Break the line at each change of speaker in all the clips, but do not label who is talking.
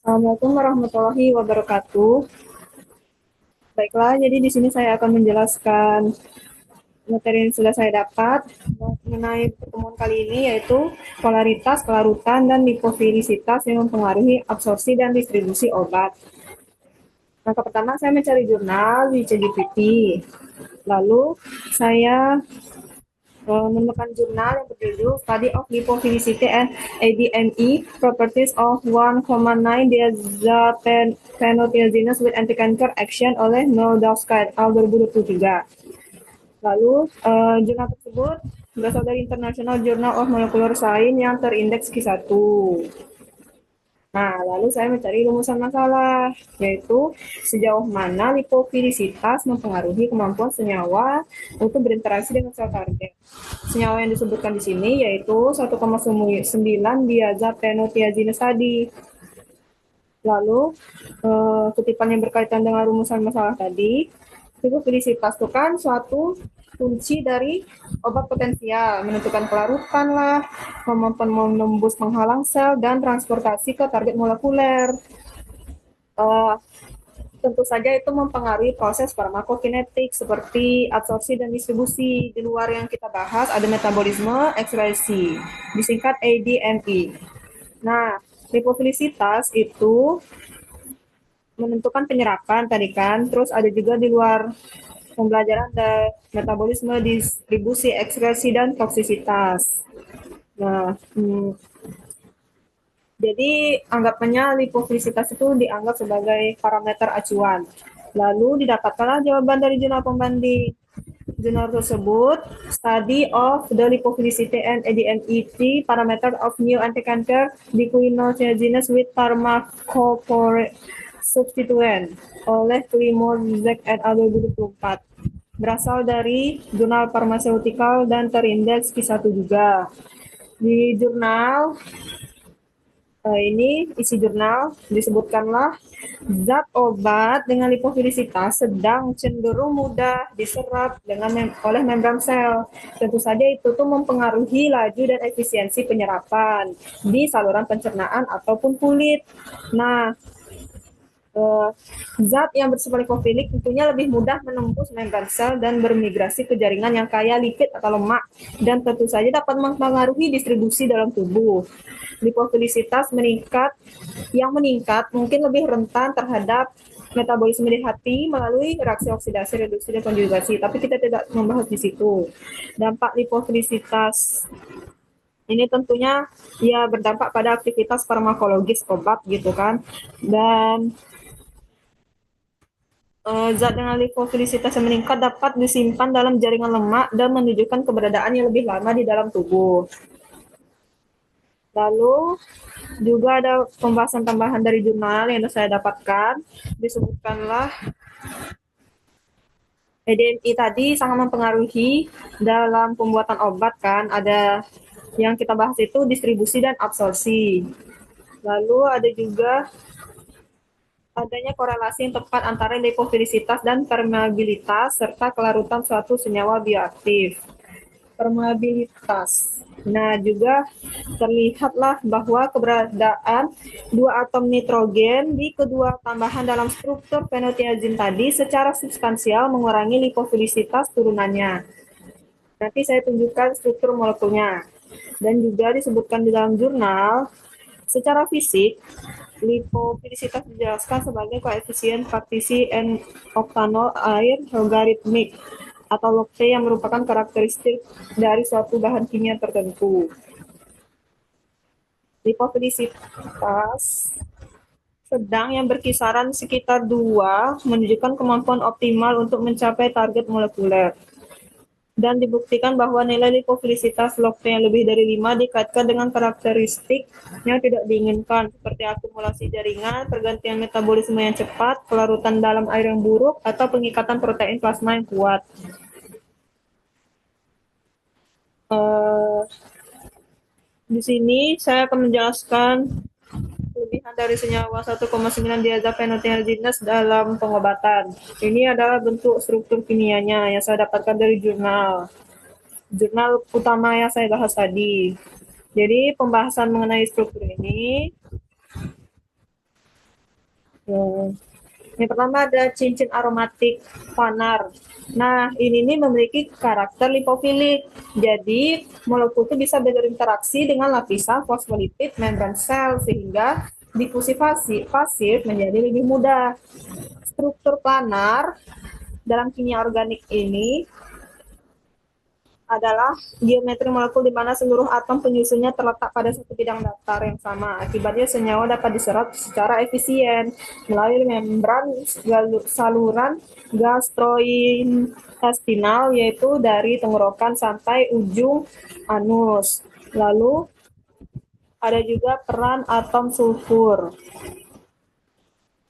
Assalamualaikum warahmatullahi wabarakatuh. Baiklah, jadi di sini saya akan menjelaskan materi yang sudah saya dapat mengenai pertemuan kali ini, yaitu polaritas, kelarutan, dan lipofilisitas yang mempengaruhi absorpsi dan distribusi obat. Langkah pertama, saya mencari jurnal di ChatGPT. Lalu saya menemukan jurnal yang berjudul Study of Lipophilicity and ADME Properties of 1,9 diazepanothiogenes with Anti-Cancer Action oleh Noldowska et al. 2023. Lalu jurnal tersebut berasal dari International Journal of Molecular Science yang terindeks Q1. Nah, lalu saya mencari rumusan masalah, yaitu sejauh mana lipofilisitas mempengaruhi kemampuan senyawa untuk berinteraksi dengan sel target. Senyawa yang disebutkan di sini yaitu 1,9 diazepanothiogenes tadi. Lalu, kutipan yang berkaitan dengan rumusan masalah tadi, lipofilisitas itu kan suatu kunci dari obat potensial, menentukan kelarutan lah, kemampuan menembus penghalang sel, dan transportasi ke target molekuler. Uh, Tentu saja itu mempengaruhi proses farmakokinetik seperti absorpsi dan distribusi. Di luar yang kita bahas ada metabolisme, ekspresi, disingkat ADME. Nah, lipofilisitas itu menentukan penyerapan tadi kan, terus ada juga di luar pembelajaran ada metabolisme, distribusi, ekspresi, dan toksisitas. Nah, jadi anggapannya lipofilisitas itu dianggap sebagai parameter acuan. Lalu didapatkanlah jawaban dari jurnal pembanding. Jurnal tersebut, Study of the Lipophilicity and ADMET Parameter of New Anti-Cancer Diquinoxiogenes with Pharmacophore Substituent oleh Klimozek et al. 2024. Berasal dari jurnal Pharmaceutical dan terindeks Q1 juga. Di jurnal ini isi jurnal disebutkanlah zat obat dengan lipofilisitas sedang cenderung mudah diserap oleh membran sel. Tentu saja itu tuh mempengaruhi laju dan efisiensi penyerapan di saluran pencernaan ataupun kulit. Nah, zat yang bersifat lipofilik tentunya lebih mudah menembus membran sel dan bermigrasi ke jaringan yang kaya lipid atau lemak, dan tentu saja dapat mempengaruhi distribusi dalam tubuh. Lipofilisitas yang meningkat mungkin lebih rentan terhadap metabolisme di hati melalui reaksi oksidasi, reduksi, dan konjugasi. Tapi kita tidak membahas di situ. Dampak lipofilisitas ini tentunya ya berdampak pada aktivitas farmakologis obat gitu kan. Dan zat dengan lipofilisitas yang meningkat dapat disimpan dalam jaringan lemak dan menunjukkan keberadaan yang lebih lama di dalam tubuh. Lalu juga ada pembahasan tambahan dari jurnal yang saya dapatkan. Disebutkanlah EDMI tadi sangat mempengaruhi dalam pembuatan obat kan. Ada yang kita bahas itu distribusi dan absorpsi. Lalu ada juga adanya korelasi yang tepat antara lipofilisitas dan permeabilitas serta kelarutan suatu senyawa bioaktif. Permeabilitas. Nah, juga terlihatlah bahwa keberadaan dua atom nitrogen di kedua tambahan dalam struktur fenotiazin tadi secara substansial mengurangi lipofilisitas turunannya. Nanti saya tunjukkan struktur molekulnya. Dan juga disebutkan di dalam jurnal, secara fisik, lipofilisitas dijelaskan sebagai koefisien partisi N oktanol air logaritmik atau log P yang merupakan karakteristik dari suatu bahan kimia tertentu. Lipofilisitas sedang yang berkisaran sekitar 2 menunjukkan kemampuan optimal untuk mencapai target molekuler. Dan dibuktikan bahwa nilai lipofilisitas log P yang lebih dari 5 dikaitkan dengan karakteristik yang tidak diinginkan, seperti akumulasi jaringan, pergantian metabolisme yang cepat, kelarutan dalam air yang buruk, atau pengikatan protein plasma yang kuat. Di sini saya akan menjelaskan kelebihan dari senyawa 1,9 diazepanothiogenes dalam pengobatan. Ini adalah bentuk struktur kimianya yang saya dapatkan dari jurnal utama yang saya bahas tadi. Jadi pembahasan mengenai struktur ini Yang pertama ada cincin aromatik planar. Nah, ini nih memiliki karakter lipofilik. Jadi, molekul itu bisa berinteraksi dengan lapisan fosfolipid membran sel sehingga difusi pasif menjadi lebih mudah. Struktur planar dalam kimia organik ini adalah geometri molekul di mana seluruh atom penyusunnya terletak pada satu bidang datar yang sama. Akibatnya senyawa dapat diserap secara efisien melalui membran saluran gastrointestinal, yaitu dari tenggorokan sampai ujung anus. Lalu ada juga peran atom sulfur.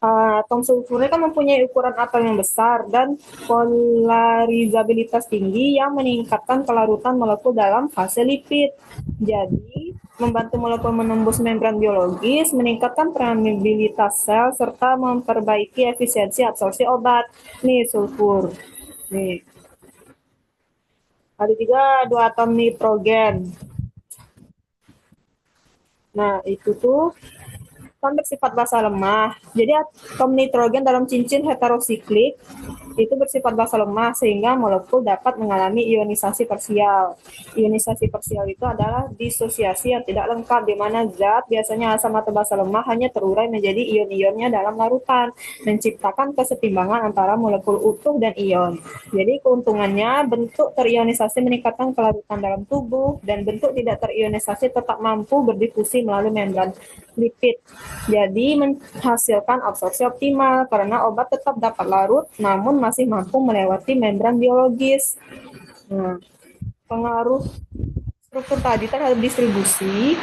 Atom sulfurnya kan mempunyai ukuran atom yang besar dan polarizabilitas tinggi yang meningkatkan kelarutan molekul dalam fase lipid. Jadi, membantu molekul menembus membran biologis, meningkatkan permeabilitas sel, serta memperbaiki efisiensi absorpsi obat. Nih, sulfur. Nih. Ada juga dua atom nitrogen. Nah, itu tuh kan bersifat basa lemah. Jadi atom nitrogen dalam cincin heterosiklik itu bersifat basa lemah sehingga molekul dapat mengalami ionisasi parsial. Ionisasi parsial itu adalah disosiasi yang tidak lengkap, di mana zat biasanya asam atau basa lemah hanya terurai menjadi ion-ionnya dalam larutan, menciptakan kesetimbangan antara molekul utuh dan ion. Jadi keuntungannya bentuk terionisasi meningkatkan kelarutan dalam tubuh, dan bentuk tidak terionisasi tetap mampu berdifusi melalui membran lipid. Jadi menghasilkan absorpsi optimal karena obat tetap dapat larut namun masih mampu melewati membran biologis. Nah, pengaruh struktur tadi terhadap distribusi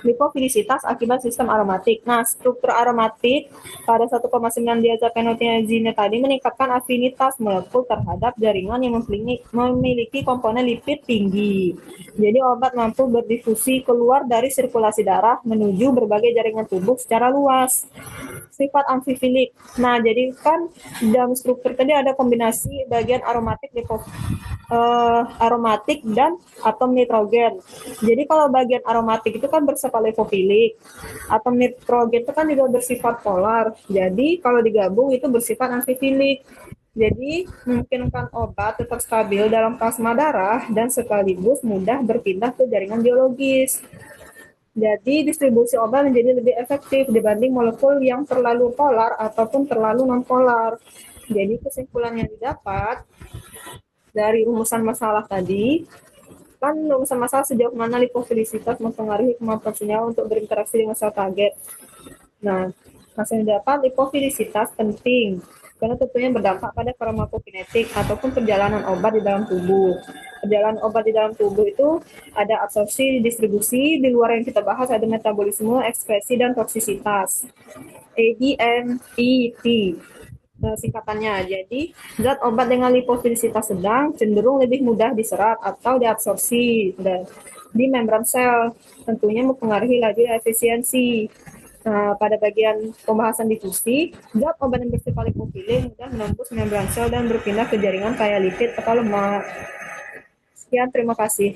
lipofilisitas akibat sistem aromatik. Nah, struktur aromatik pada 1,9 diazepenotiazine tadi meningkatkan afinitas molekul terhadap jaringan yang memiliki komponen lipid tinggi. Jadi obat mampu berdifusi keluar dari sirkulasi darah menuju berbagai jaringan tubuh secara luas. Sifat amfifilik. Nah, jadi kan dalam struktur tadi ada kombinasi bagian aromatik dan atom nitrogen. Jadi kalau bagian aromatik itu kan bersifat lipofilik. Atom nitrogen itu kan juga bersifat polar. Jadi kalau digabung itu bersifat amfifilik. Jadi memungkinkan obat tetap stabil dalam plasma darah dan sekaligus mudah berpindah ke jaringan biologis. Jadi distribusi obat menjadi lebih efektif dibanding molekul yang terlalu polar ataupun terlalu non-polar. Jadi kesimpulan yang didapat dari rumusan masalah tadi, kan rumusan masalah sejauh mana lipofilisitas mempengaruhi kemampuan senyawa untuk berinteraksi dengan sel target. Nah, hasil yang didapat lipofilisitas penting karena tentunya berdampak pada farmakokinetik ataupun perjalanan obat di dalam tubuh. Perjalanan obat di dalam tubuh itu ada absorpsi, distribusi, di luar yang kita bahas ada metabolisme, ekspresi, dan toksisitas. ADMET singkatannya. Jadi, zat obat dengan lipofilisitas sedang cenderung lebih mudah diserap atau diabsorpsi di membran sel. Tentunya mempengaruhi laju efisiensi. Nah, pada bagian pembahasan difusi, zat obat yang bersifat lipofilik mudah menembus membran sel dan berpindah ke jaringan kaya lipid atau lemak. Sekian, terima kasih.